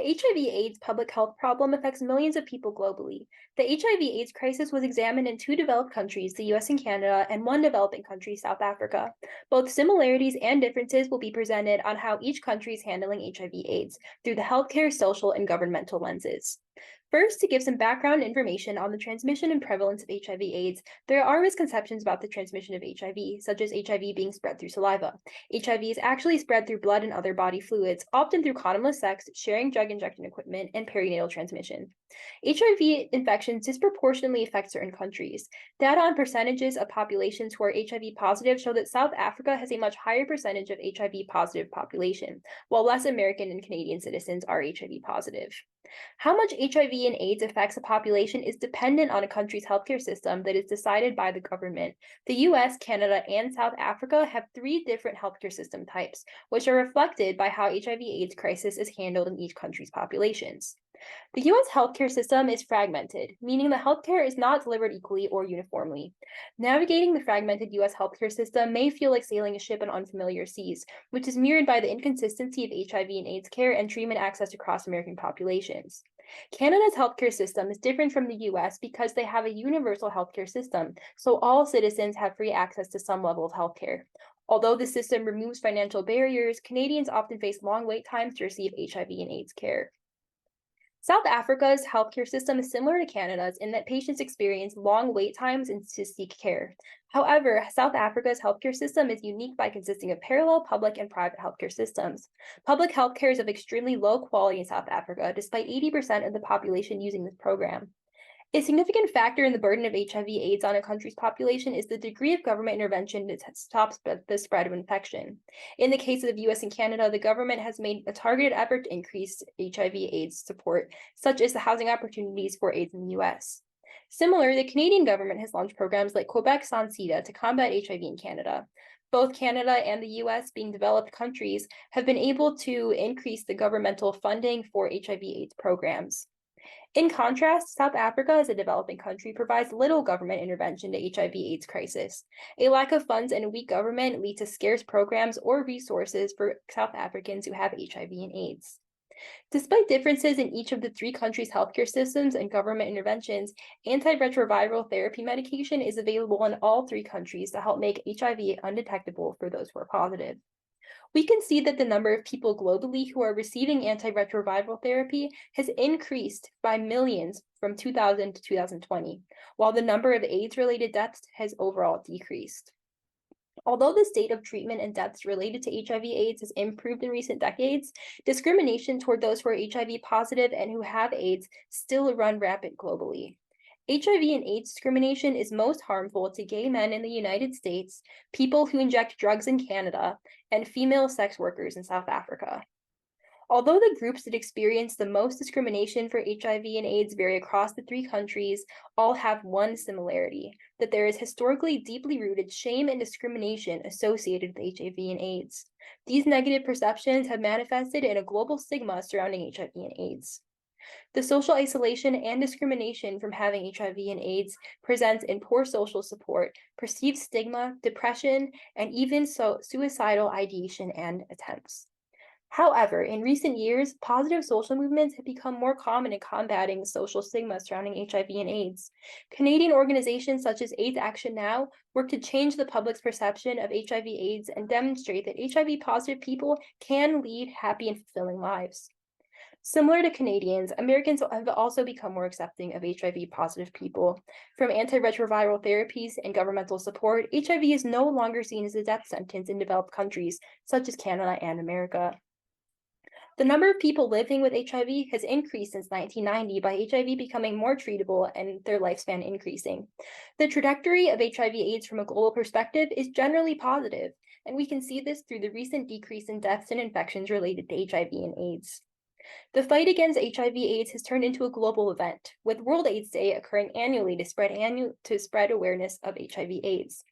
HIV/AIDS public health problem affects millions of people globally. The HIV/AIDS crisis was examined in two developed countries, the US and Canada, and one developing country, South Africa. Both similarities and differences will be presented on how each country is handling HIV/AIDS through the healthcare, social, and governmental lenses. First, to give some background information on the transmission and prevalence of HIV/AIDS, there are misconceptions about the transmission of HIV, such as HIV being spread through saliva. HIV is actually spread through blood and other body fluids, often through condomless sex, sharing drug injection equipment, and perinatal transmission. HIV infections disproportionately affect certain countries. Data on percentages of populations who are HIV positive show that South Africa has a much higher percentage of HIV positive population, while less American and Canadian citizens are HIV positive. How much HIV and AIDS affects a population is dependent on a country's healthcare system that is decided by the government. The US, Canada, and South Africa have three different healthcare system types, which are reflected by how HIV/AIDS crisis is handled in each country's populations. The US healthcare system is fragmented, meaning the healthcare is not delivered equally or uniformly. Navigating the fragmented US healthcare system may feel like sailing a ship in unfamiliar seas, which is mirrored by the inconsistency of HIV and AIDS care and treatment access across American populations. Canada's healthcare system is different from the US because they have a universal healthcare system, so all citizens have free access to some level of healthcare. Although the system removes financial barriers, Canadians often face long wait times to receive HIV and AIDS care. South Africa's healthcare system is similar to Canada's in that patients experience long wait times and to seek care. However, South Africa's healthcare system is unique by consisting of parallel public and private healthcare systems. Public healthcare is of extremely low quality in South Africa, despite 80% of the population using this program. A significant factor in the burden of HIV/AIDS on a country's population is the degree of government intervention to stop the spread of infection. In the case of the US and Canada, the government has made a targeted effort to increase HIV/AIDS support, such as the housing opportunities for AIDS in the US. Similarly, the Canadian government has launched programs like Quebec Sans Sida to combat HIV in Canada. Both Canada and the US, being developed countries, have been able to increase the governmental funding for HIV/AIDS programs. In contrast, South Africa, as a developing country, provides little government intervention to HIV/AIDS crisis. A lack of funds and a weak government lead to scarce programs or resources for South Africans who have HIV and AIDS. Despite differences in each of the three countries' healthcare systems and government interventions, antiretroviral therapy medication is available in all three countries to help make HIV undetectable for those who are positive. We can see that the number of people globally who are receiving antiretroviral therapy has increased by millions from 2000 to 2020, while the number of AIDS-related deaths has overall decreased. Although the state of treatment and deaths related to HIV/AIDS has improved in recent decades, discrimination toward those who are HIV positive and who have AIDS still run rampant globally. HIV and AIDS discrimination is most harmful to gay men in the United States, people who inject drugs in Canada, and female sex workers in South Africa. Although the groups that experience the most discrimination for HIV and AIDS vary across the three countries, all have one similarity, that there is historically deeply rooted shame and discrimination associated with HIV and AIDS. These negative perceptions have manifested in a global stigma surrounding HIV and AIDS. The social isolation and discrimination from having HIV and AIDS presents in poor social support, perceived stigma, depression, and even suicidal ideation and attempts. However, in recent years, positive social movements have become more common in combating social stigma surrounding HIV and AIDS. Canadian organizations such as AIDS Action Now work to change the public's perception of HIV/AIDS and demonstrate that HIV-positive people can lead happy and fulfilling lives. Similar to Canadians, Americans have also become more accepting of HIV-positive people. From antiretroviral therapies and governmental support, HIV is no longer seen as a death sentence in developed countries, such as Canada and America. The number of people living with HIV has increased since 1990 by HIV becoming more treatable and their lifespan increasing. The trajectory of HIV/AIDS from a global perspective is generally positive, and we can see this through the recent decrease in deaths and infections related to HIV and AIDS. The fight against HIV/AIDS has turned into a global event, with World AIDS Day occurring annually to spread awareness of HIV/AIDS.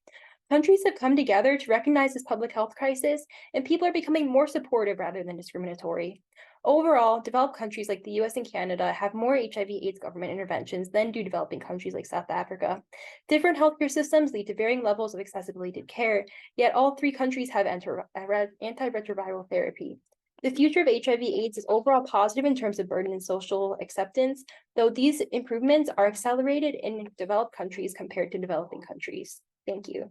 Countries have come together to recognize this public health crisis, and people are becoming more supportive rather than discriminatory. Overall, developed countries like the US and Canada have more HIV/AIDS government interventions than do developing countries like South Africa. Different healthcare systems lead to varying levels of accessibility to care, yet all three countries have antiretroviral therapy. The future of HIV/AIDS is overall positive in terms of burden and social acceptance, though these improvements are accelerated in developed countries compared to developing countries. Thank you.